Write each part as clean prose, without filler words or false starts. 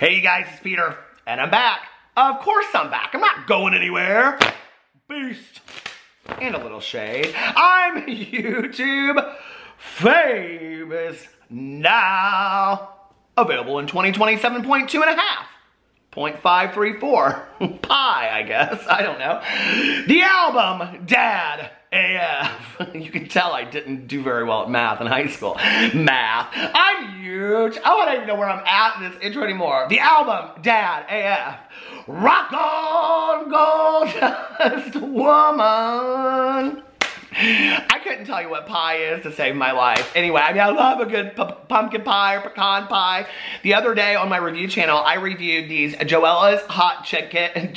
Hey guys, it's Peter, and I'm back. Of course I'm back. I'm not going anywhere. Beast. And a little shade. I'm YouTube famous now. Available in 2027.2 and a half. 0.534 pi, I guess. I don't know. The album, Dad AF. You can tell I didn't do very well at math in high school. Math. I'm huge. I don't even know where I'm at in this intro anymore. The album, Dad AF. Rock on, gold dust woman. I couldn't tell you what pie is to save my life. Anyway, I mean, I love a good pumpkin pie or pecan pie. The other day on my review channel, I reviewed these Joella's hot chicken.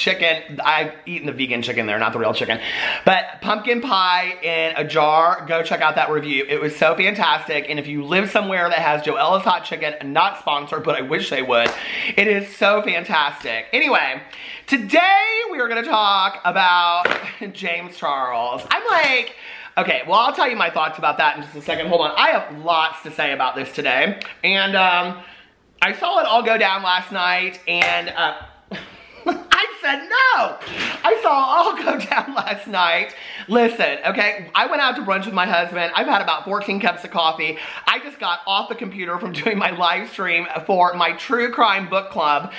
I've eaten the vegan chicken there, not the real chicken. But pumpkin pie in a jar, go check out that review. It was so fantastic. And if you live somewhere that has Joella's hot chicken, not sponsored, but I wish they would, it is so fantastic. Anyway, today we are gonna talk about James Charles. I'm like, okay, well, I'll tell you my thoughts about that in just a second. Hold on. I have lots to say about this today. And I saw it all go down last night, and I said no. I saw it all go down last night. Listen, okay, I went out to brunch with my husband. I've had about 14 cups of coffee. I just got off the computer from doing my live stream for my true crime book club.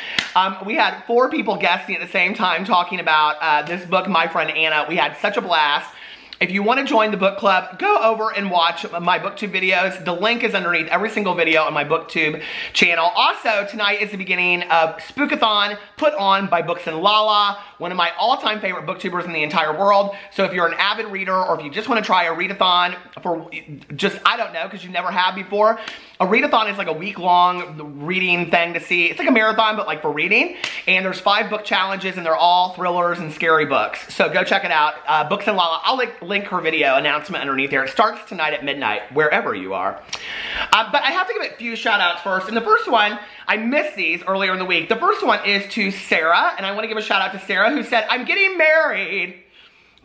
We had 4 people guesting at the same time talking about this book, My Friend Anna. We had such a blast. If you want to join the book club, go over and watch my BookTube videos. The link is underneath every single video on my BookTube channel. Also, tonight is the beginning of Spookathon, put on by Books and Lala, one of my all-time favorite booktubers in the entire world. So if you're an avid reader, or if you just want to try a readathon for just, I don't know, because you never have before, a readathon is like a week-long reading thing to see. It's like a marathon, but like for reading. And there's 5 book challenges, and they're all thrillers and scary books. So go check it out. Books and Lala. I'll link her video announcement underneath here. It starts tonight at midnight, wherever you are. But I have to give a few shout-outs first. And the first one, I missed these earlier in the week. The first one is to Sarah, and I want to give a shout-out to Sarah, who said, I'm getting married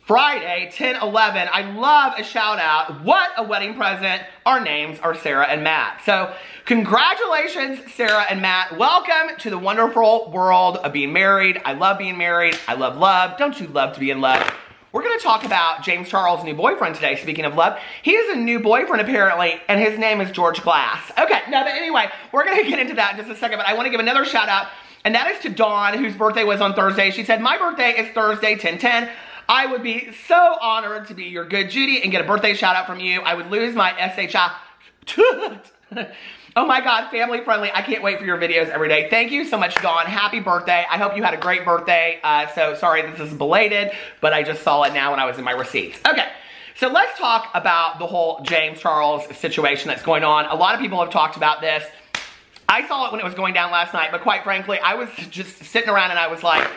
Friday, 10/11. I love a shout out. What a wedding present. Our names are Sarah and Matt. So congratulations, Sarah and Matt. Welcome to the wonderful world of being married. I love being married. I love love. Don't you love to be in love? We're going to talk about James Charles' new boyfriend today, speaking of love. He has a new boyfriend, apparently, and his name is George Glass. Okay, no, but anyway, we're going to get into that in just a second, but I want to give another shout out, and that is to Dawn, whose birthday was on Thursday. She said, my birthday is Thursday, 10/10. I would be so honored to be your good Judy and get a birthday shout out from you. I would lose my SHI. Oh my God, family friendly. I can't wait for your videos every day. Thank you so much, Dawn. Happy birthday. I hope you had a great birthday. So sorry this is belated, but I just saw it now when I was in my receipts. Okay. So let's talk about the whole James Charles situation that's going on. A lot of people have talked about this. I saw it when it was going down last night, but quite frankly, I was just sitting around and I was like,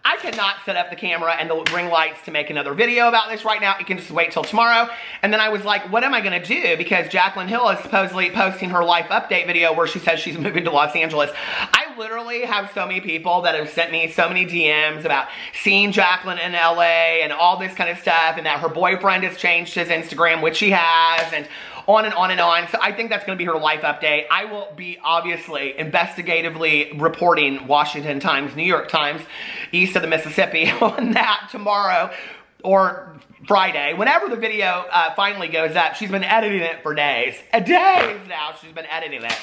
I cannot set up the camera and the ring lights to make another video about this right now. It can just wait till tomorrow. And then I was like, what am I going to do? Because Jaclyn Hill is supposedly posting her life update video where she says she's moving to Los Angeles. I literally have so many people that have sent me so many DMs about seeing Jaclyn in LA and all this kind of stuff, and that her boyfriend has changed his Instagram, which he has, and on and on and on. So I think that's going to be her life update. I will be obviously investigatively reporting Washington Times, New York Times, east of the Mississippi on that tomorrow or Friday. Whenever the video finally goes up, she's been editing it for days. Days now she's been editing it.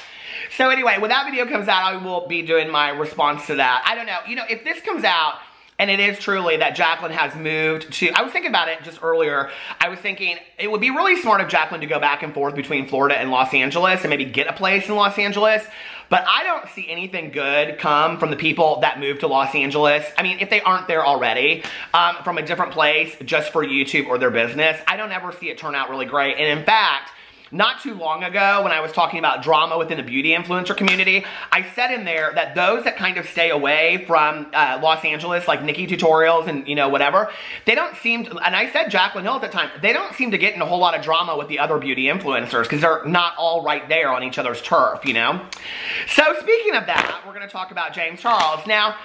So anyway, when that video comes out, I will be doing my response to that. I don't know. You know, if this comes out, and it is truly that Jaclyn has moved to, I was thinking about it just earlier. I was thinking it would be really smart of Jaclyn to go back and forth between Florida and Los Angeles and maybe get a place in Los Angeles. But I don't see anything good come from the people that move to Los Angeles. I mean, if they aren't there already, from a different place just for YouTube or their business, I don't ever see it turn out really great. And in fact, not too long ago, when I was talking about drama within the beauty influencer community, I said in there that those that kind of stay away from Los Angeles, like Nikki Tutorials and, you know, whatever, they don't seem to, and I said Jaclyn Hill at the time, they don't seem to get in a whole lot of drama with the other beauty influencers because they're not all right there on each other's turf, you know? So speaking of that, we're going to talk about James Charles. Now,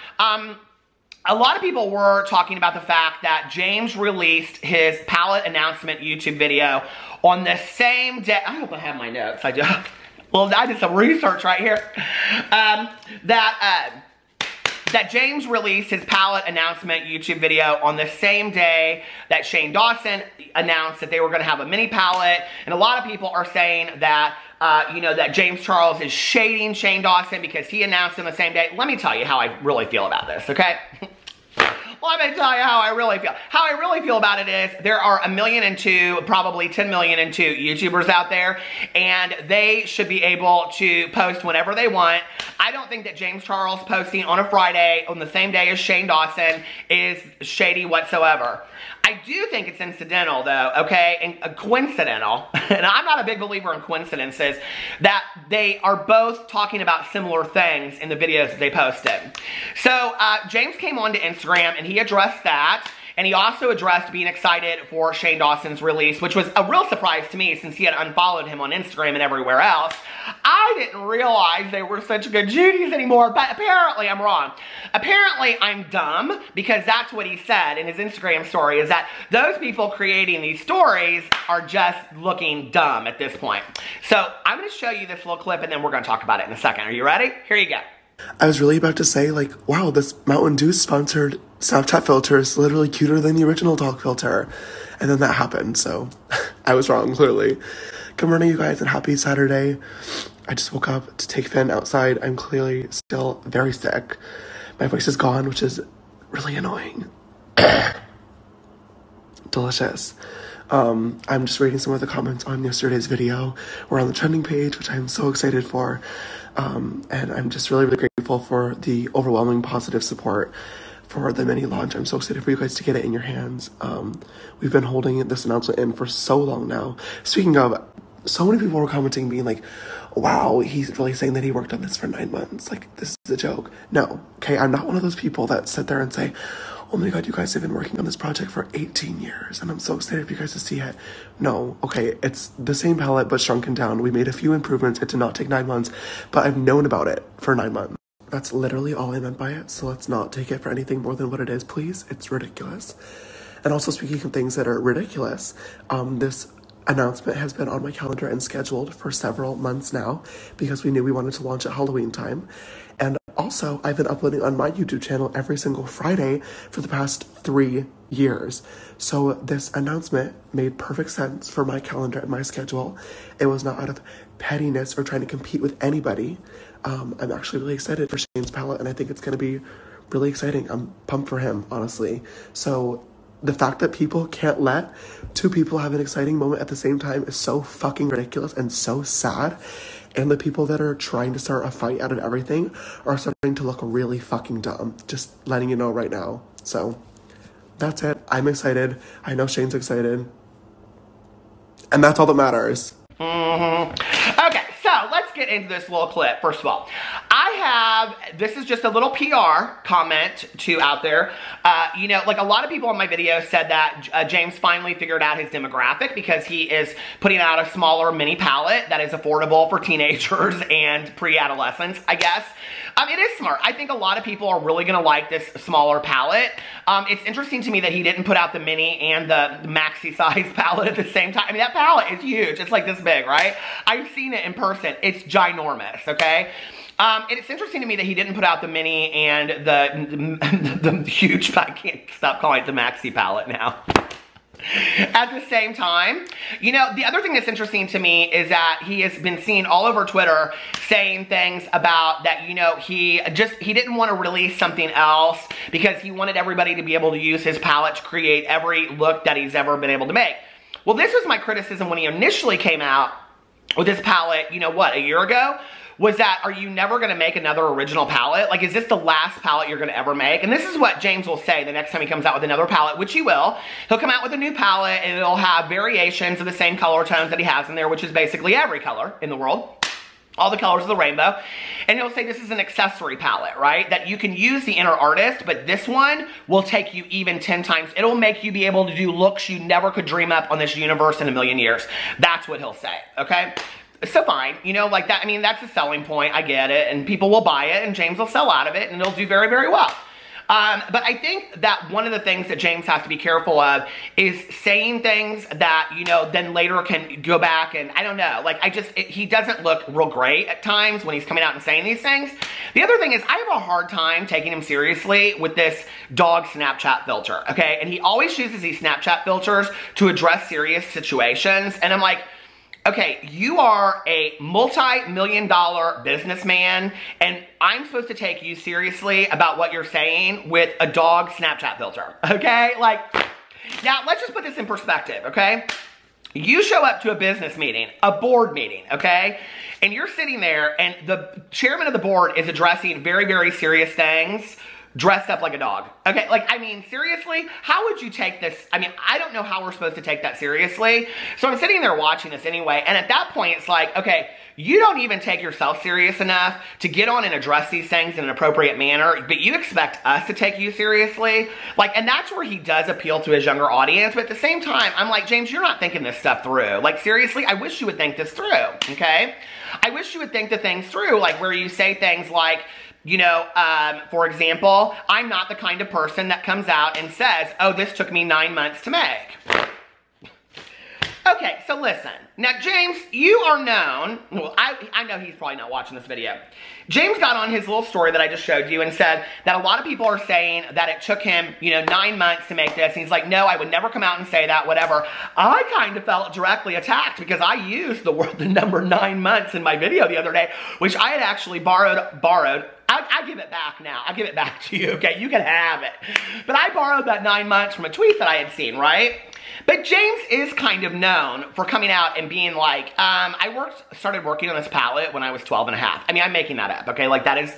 a lot of people were talking about the fact that James released his palette announcement YouTube video on the same day. I hope I have my notes. I do. Well, I did some research right here. That James released his palette announcement YouTube video on the same day that Shane Dawson announced that they were going to have a mini palette. And a lot of people are saying that, you know, that James Charles is shading Shane Dawson because he announced on the same day. Let me tell you how I really feel about this, okay? Let me tell you how I really feel. How I really feel about it is there are 1 million and 2, probably 10 million and 2 YouTubers out there, and they should be able to post whenever they want. I don't think that James Charles posting on a Friday on the same day as Shane Dawson is shady whatsoever. I do think it's incidental though, okay, and coincidental, and I'm not a big believer in coincidences, that they are both talking about similar things in the videos that they posted. So James came on to Instagram and he addressed that. And he also addressed being excited for Shane Dawson's release, which was a real surprise to me since he had unfollowed him on Instagram and everywhere else. I didn't realize they were such good Judies anymore, but apparently I'm wrong. Apparently I'm dumb, because that's what he said in his Instagram story, is that those people creating these stories are just looking dumb at this point. So I'm going to show you this little clip and then we're going to talk about it in a second. Are you ready? Here you go. I was really about to say, like, wow, this Mountain Dew sponsored Snapchat filter is literally cuter than the original dog filter. And then that happened, so I was wrong, clearly. Good morning, you guys, and happy Saturday. I just woke up to take Finn outside. I'm clearly still very sick. My voice is gone, which is really annoying. Delicious. I'm just reading some of the comments on yesterday's video. We're on the trending page, which I'm so excited for. And I'm just really, really grateful for the overwhelming positive support for the mini launch. I'm so excited for you guys to get it in your hands. We've been holding this announcement in for so long now. Speaking of, so many people were commenting being like, wow, he's really saying that he worked on this for 9 months. Like, this is a joke. No, okay, I'm not one of those people that sit there and say, oh my god, you guys have been working on this project for 18 years, and I'm so excited for you guys to see it. No, okay, it's the same palette, but shrunken down. We made a few improvements. It did not take 9 months, but I've known about it for 9 months. That's literally all I meant by it, so let's not take it for anything more than what it is, please. It's ridiculous. And also, speaking of things that are ridiculous, this announcement has been on my calendar and scheduled for several months now because we knew we wanted to launch at Halloween time. And also, I've been uploading on my YouTube channel every single Friday for the past 3 years. So this announcement made perfect sense for my calendar and my schedule. It was not out of pettiness or trying to compete with anybody. I'm actually really excited for Shane's palette, and I think it's going to be really exciting. I'm pumped for him, honestly. So the fact that people can't let 2 people have an exciting moment at the same time is so fucking ridiculous and so sad. And the people that are trying to start a fight out of everything are starting to look really fucking dumb. Just letting you know right now. So that's it. I'm excited. I know Shane's excited. And that's all that matters. Okay, so let's get into this little clip. First of all, this is just a little PR comment out there. You know, like a lot of people on my video said that James finally figured out his demographic because he is putting out a smaller mini palette that is affordable for teenagers and pre-adolescents, I guess. It is smart. I think a lot of people are really going to like this smaller palette. It's interesting to me that he didn't put out the mini and the maxi size palette at the same time. I mean, that palette is huge. It's like this big, right? I've seen it in person. It's ginormous, okay? It's interesting to me that he didn't put out the mini and the huge, I can't stop calling it the maxi palette now. At the same time, you know, the other thing that's interesting to me is that he has been seen all over Twitter saying things about that, you know, he didn't want to release something else because he wanted everybody to be able to use his palette to create every look that he's ever been able to make. Well, this was my criticism when he initially came out with this palette, you know what, a year ago? Was that, are you never going to make another original palette? Like, is this the last palette you're going to ever make? And this is what James will say the next time he comes out with another palette, which he will. He'll come out with a new palette, and it'll have variations of the same color tones that he has in there, which is basically every color in the world. All the colors of the rainbow. And he'll say this is an accessory palette, right? That you can use the inner artist, but this one will take you even 10 times. It'll make you be able to do looks you never could dream up on this universe in a million years. That's what he'll say, okay? So fine, you know, like that, I mean, that's a selling point, I get it, and people will buy it, and James will sell out of it, and it'll do very, very well. But I think that one of the things that James has to be careful of is saying things that, you know, then later can go back and, I don't know, like, he doesn't look real great at times when he's coming out and saying these things. The other thing is, I have a hard time taking him seriously with this dog Snapchat filter, okay? And he always chooses these Snapchat filters to address serious situations, and I'm like, okay, you are a multi-million-dollar businessman, and I'm supposed to take you seriously about what you're saying with a dog Snapchat filter, okay? Like, now, let's just put this in perspective, okay? You show up to a business meeting, a board meeting, okay? And you're sitting there, and the chairman of the board is addressing very, very serious things, dressed up like a dog. Okay, like, I mean, seriously, how would you take this? I mean, I don't know how we're supposed to take that seriously. So I'm sitting there watching this anyway, and at that point, it's like, okay, you don't even take yourself serious enough to get on and address these things in an appropriate manner, but you expect us to take you seriously? Like, and that's where he does appeal to his younger audience, but at the same time, I'm like, James, you're not thinking this stuff through. Like, seriously, I wish you would think this through, okay? I wish you would think the things through, like where you say things like, you know, for example, I'm not the kind of person that comes out and says, oh, this took me 9 months to make. Okay, so listen. Now, James, you are known, well, I know he's probably not watching this video. James got on his little story that I just showed you and said that a lot of people are saying that it took him, you know, 9 months to make this. And he's like, no, I would never come out and say that, whatever. I kind of felt directly attacked because I used the number 9 months in my video the other day, which I had actually borrowed. I give it back now. I give it back to you, okay? You can have it. But I borrowed that 9 months from a tweet that I had seen, right? But James is kind of known for coming out and being like, I started working on this palette when I was 12 and a half. I mean, I'm making that up, okay? Like, that is,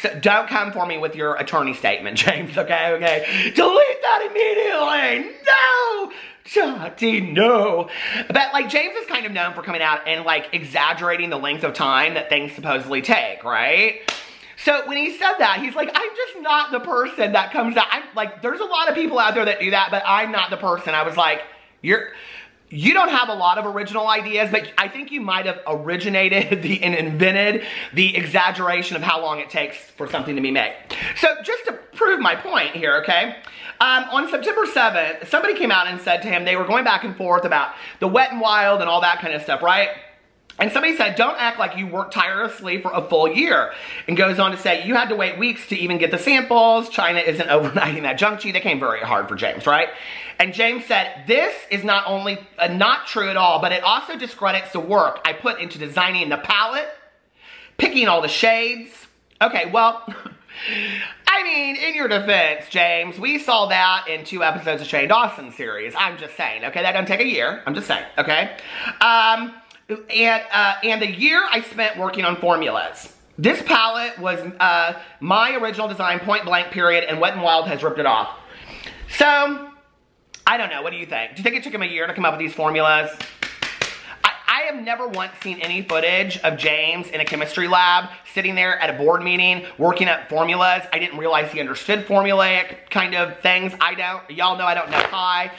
so don't come for me with your attorney statement, James, okay? Delete that immediately! No! Shotty, no. But, like, James is kind of known for coming out and, like, exaggerating the length of time that things supposedly take, right? So when he said that, he's like, I'm just not the person that comes out. I'm like, there's a lot of people out there that do that, but I'm not the person. I was like, you don't have a lot of original ideas, but I think you might have originated and invented the exaggeration of how long it takes for something to be made. So just to prove my point here, okay? On September 7th, somebody came out and said to him, they were going back and forth about the Wet n Wild and all that kind of stuff, right? And somebody said, don't act like you worked tirelessly for a full year. And goes on to say, you had to wait weeks to even get the samples. China isn't overnighting that junk to you. They came very hard for James, right? And James said, this is not only not true at all, but it also discredits the work I put into designing the palette, picking all the shades. Okay, well, I mean, in your defense, James, we saw that in 2 episodes of Shane Dawson's series. I'm just saying, okay? That doesn't take a year. I'm just saying, okay? And the year I spent working on formulas. This palette was my original design, point blank, period, and Wet n Wild has ripped it off. So, I don't know. What do you think? Do you think it took him a year to come up with these formulas? I have never once seen any footage of James in a chemistry lab sitting there at a board meeting working up formulas. I didn't realize he understood formulaic kind of things. Y'all know I don't know pie.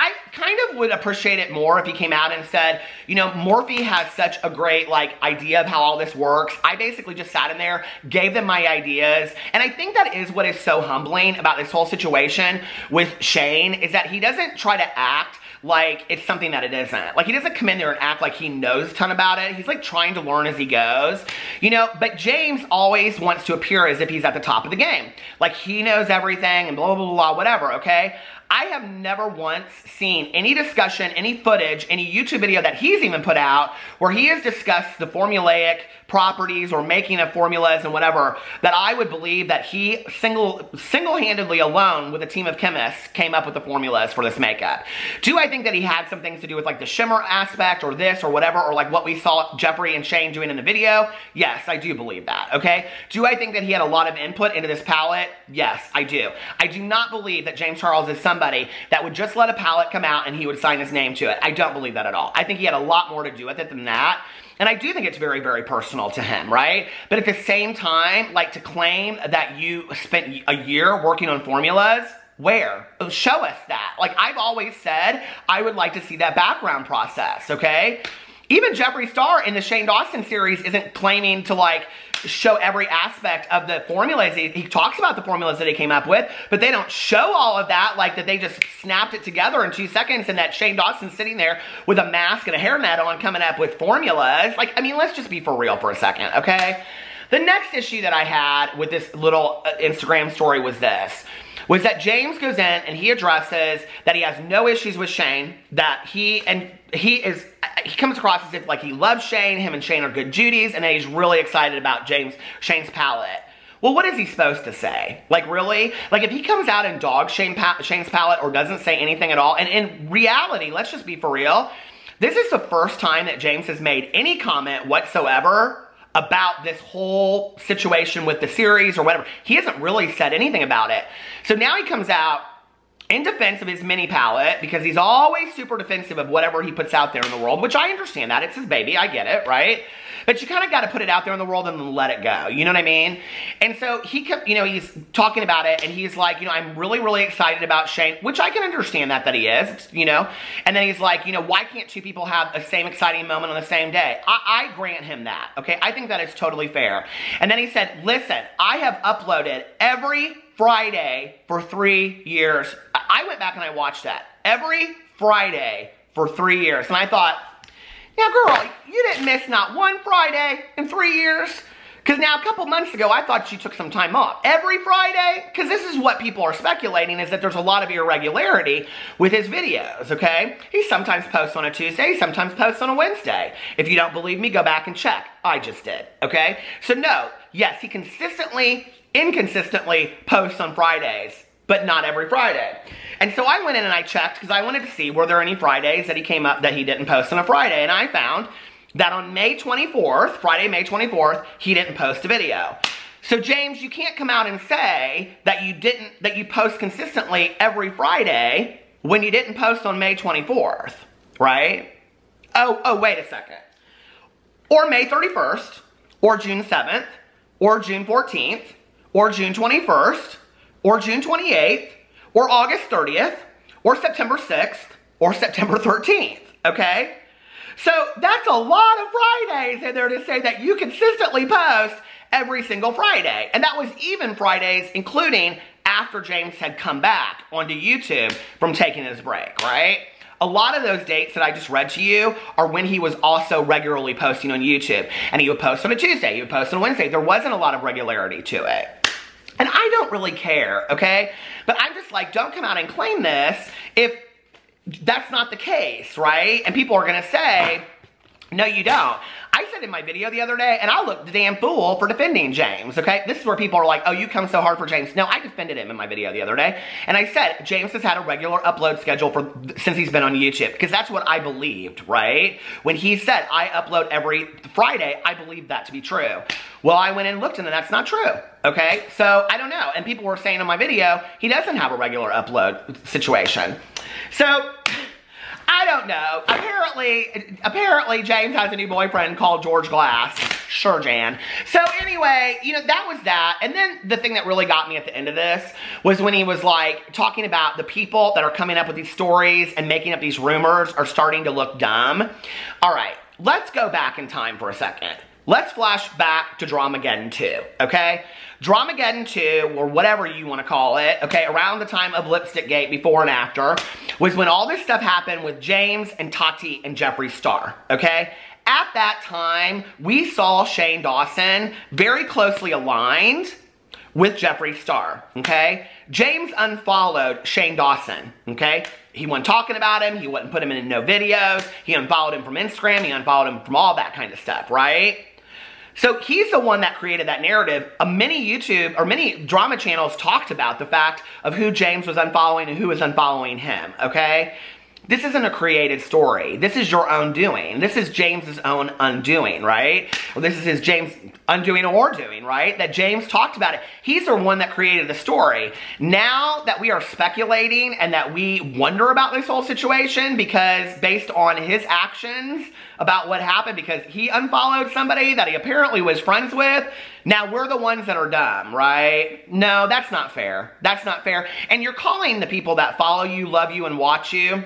I kind of would appreciate it more if he came out and said, you know, Morphe has such a great, like, idea of how all this works. I basically just sat in there, gave them my ideas, and I think that is what is so humbling about this whole situation with Shane, is that he doesn't try to act like it's something that it isn't. Like, he doesn't come in there and act like he knows a ton about it. He's, like, trying to learn as he goes. You know, but James always wants to appear as if he's at the top of the game. Like, he knows everything and blah, blah, blah, blah, whatever, okay? I have never once seen any discussion, any footage, any YouTube video that he's even put out where he has discussed the formulaic properties or making of formulas and whatever, that I would believe that he single-handedly alone with a team of chemists came up with the formulas for this makeup. Do I think that he had some things to do with, like, the shimmer aspect or this or whatever, or like what we saw Jeffrey and Shane doing in the video? Yes, I do believe that, okay? Do I think that he had a lot of input into this palette? Yes, I do. I do not believe that James Charles is somebody that would just let a palette come out and he would sign his name to it. I don't believe that at all. I think he had a lot more to do with it than that. And I do think it's very, very personal to him, right? But at the same time, like, to claim that you spent a year working on formulas, where? Show us that. Like, I've always said, I would like to see that background process, okay? Even Jeffree Star in the Shane Dawson series isn't claiming to like show every aspect of the formulas. He talks about the formulas that he came up with, but they don't show all of that, like that they just snapped it together in 2 seconds and that Shane Dawson's sitting there with a mask and a hairnet on coming up with formulas. Like, I mean, let's just be for real for a second, okay? The next issue that I had with this little Instagram story was that James goes in and he addresses that he has no issues with Shane, that he comes across as if like he loves Shane, him and Shane are good Judies, and that he's really excited about Shane's palette. Well, what is he supposed to say? Like, really? Like, if he comes out and dogs Shane's palette or doesn't say anything at all, and in reality, let's just be for real, this is the first time that James has made any comment whatsoever about this whole situation with the series or whatever. He hasn't really said anything about it. So now he comes out in defense of his mini palette, because he's always super defensive of whatever he puts out there in the world, which I understand that. It's his baby. I get it, right? But you kind of got to put it out there in the world and then let it go. You know what I mean? And so he kept, you know, he's talking about it and he's like, you know, I'm really, really excited about Shane, which I can understand that he is, you know? And then he's like, you know, why can't two people have the same exciting moment on the same day? I grant him that, okay? I think that is totally fair. And then he said, listen, I have uploaded every Friday for 3 years. I went back and I watched that. Every Friday for 3 years. And I thought, yeah, girl, you didn't miss not one Friday in 3 years. Because now a couple months ago, I thought you took some time off. Every Friday? Because this is what people are speculating, is that there's a lot of irregularity with his videos, okay? He sometimes posts on a Tuesday, sometimes posts on a Wednesday. If you don't believe me, go back and check. I just did, okay? So no, yes, he inconsistently posts on Fridays, but not every Friday. And so I went in and I checked because I wanted to see were there any Fridays that he came up that he didn't post on a Friday. And I found that on May 24th, Friday, May 24th, he didn't post a video. So James, you can't come out and say that you post consistently every Friday when you didn't post on May 24th, right? Oh, wait a second. Or May 31st, or June 7th, or June 14th, or June 21st, or June 28th, or August 30th, or September 6th, or September 13th, okay? So that's a lot of Fridays in there to say that you consistently post every single Friday. And that was even Fridays, including after James had come back onto YouTube from taking his break, right? A lot of those dates that I just read to you are when he was also regularly posting on YouTube. And he would post on a Tuesday, he would post on a Wednesday. There wasn't a lot of regularity to it. And I don't really care, okay? But I'm just like, don't come out and claim this if that's not the case, right? And people are gonna say, no, you don't. I said in my video the other day, and I looked the damn fool for defending James, okay? This is where people are like, oh, you come so hard for James. No, I defended him in my video the other day. And I said, James has had a regular upload schedule since he's been on YouTube, because that's what I believed, right? When he said, I upload every Friday, I believed that to be true. Well, I went and looked, and that's not true, okay? So, I don't know. And people were saying in my video, he doesn't have a regular upload situation. So, I don't know. Apparently James has a new boyfriend called George Glass. Sure, Jan. So anyway, you know, that was that. And then the thing that really got me at the end of this was when he was like talking about the people that are coming up with these stories and making up these rumors are starting to look dumb. All right, let's go back in time for a second. Let's flash back to Dramageddon 2, okay? Dramageddon 2, or whatever you want to call it, okay, around the time of Lipstick Gate, before and after, was when all this stuff happened with James and Tati and Jeffree Star, okay? At that time, we saw Shane Dawson very closely aligned with Jeffree Star, okay? James unfollowed Shane Dawson, okay? He wasn't talking about him, he wouldn't put him in no videos, he unfollowed him from Instagram, he unfollowed him from all that kind of stuff, right? So he's the one that created that narrative. Many drama channels talked about the fact of who James was unfollowing and who was unfollowing him, okay? This isn't a created story. This is your own doing. This is James's own undoing, right? Or this is his James undoing or doing, right? That James talked about it. He's the one that created the story. Now that we are speculating and that we wonder about this whole situation because based on his actions about what happened because he unfollowed somebody that he apparently was friends with, Now we're the ones that are dumb, right? No, that's not fair. That's not fair. And you're calling the people that follow you, love you, and watch you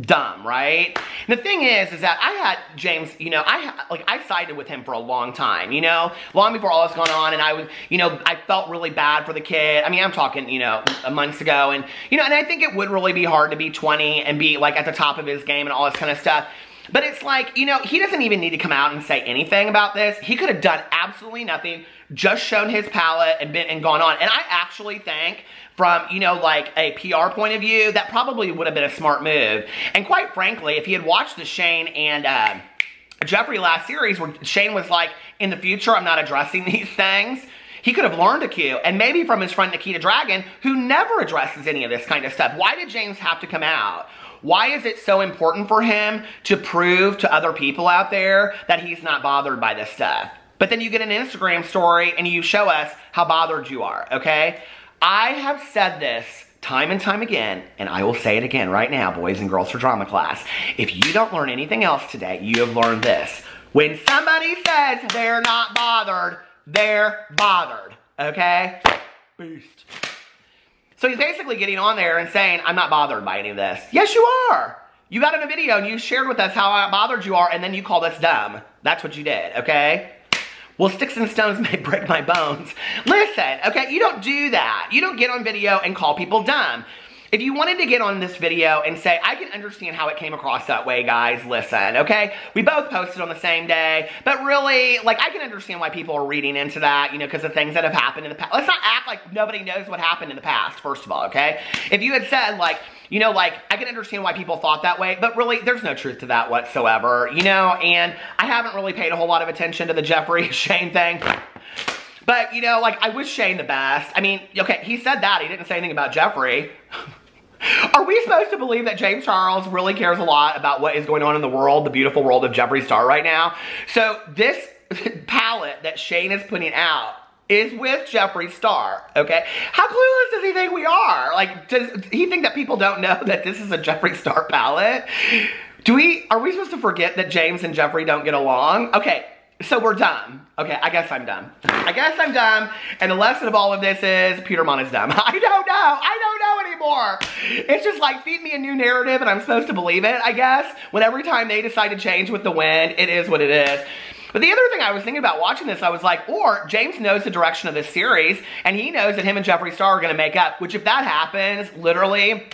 dumb, right? And the thing is that I had James, you know, I sided with him for a long time, you know, long before all this going on, and I was, you know, I felt really bad for the kid. I mean, I'm talking, you know, months ago, and, you know, and I think it would really be hard to be 20 and be, like, at the top of his game and all this kind of stuff. But it's like, you know, he doesn't even need to come out and say anything about this. He could have done absolutely nothing, just shown his palette and gone on. And I actually think from, you know, like a PR point of view, that probably would have been a smart move. And quite frankly, if he had watched the Shane and Jeffree last series where Shane was like, in the future, I'm not addressing these things, he could have learned a cue. And maybe from his friend Nikita Dragon, who never addresses any of this kind of stuff. Why did James have to come out? Why is it so important for him to prove to other people out there that he's not bothered by this stuff? But then you get an Instagram story and you show us how bothered you are, okay? I have said this time and time again, and I will say it again right now, boys and girls for drama class. If you don't learn anything else today, you have learned this. When somebody says they're not bothered, they're bothered, okay? Beast. So he's basically getting on there and saying, I'm not bothered by any of this. Yes, you are. You got in a video and you shared with us how bothered you are, and then you called us dumb. That's what you did, okay? Well, sticks and stones may break my bones. Listen, okay, you don't do that. You don't get on video and call people dumb. If you wanted to get on this video and say, I can understand how it came across that way, guys, listen, okay? We both posted on the same day, but really, like, I can understand why people are reading into that, you know, because of things that have happened in the past. Let's not act like nobody knows what happened in the past, first of all, okay? If you had said, like, you know, like, I can understand why people thought that way, but really, there's no truth to that whatsoever, you know? And I haven't really paid a whole lot of attention to the Jeffree Shane thing. But, you know, like, I wish Shane the best. I mean, okay, he said that. He didn't say anything about Jeffree. Are we supposed to believe that James Charles really cares a lot about what is going on in the world, the beautiful world of Jeffree Star right now? So this palette that Shane is putting out is with Jeffree Star, okay? How clueless does he think we are? Like, does he think that people don't know that this is a Jeffree Star palette? Are we supposed to forget that James and Jeffree don't get along? Okay. So we're dumb. Okay, I guess I'm dumb. I guess I'm dumb, and the lesson of all of this is Peter Monn is dumb. I don't know anymore. It's just like, feed me a new narrative and I'm supposed to believe it, I guess. When every time they decide to change with the wind, it is what it is. But the other thing I was thinking about watching this, I was like, or James knows the direction of this series, and he knows that him and Jeffree Star are gonna make up, which if that happens, literally,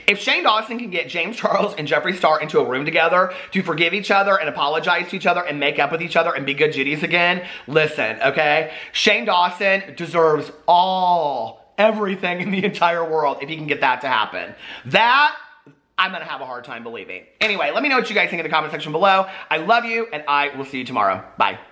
if Shane Dawson can get James Charles and Jeffree Star into a room together to forgive each other and apologize to each other and make up with each other and be good Judies again, listen, okay? Shane Dawson deserves everything in the entire world if he can get that to happen. That, I'm gonna have a hard time believing. Anyway, let me know what you guys think in the comment section below. I love you, and I will see you tomorrow. Bye.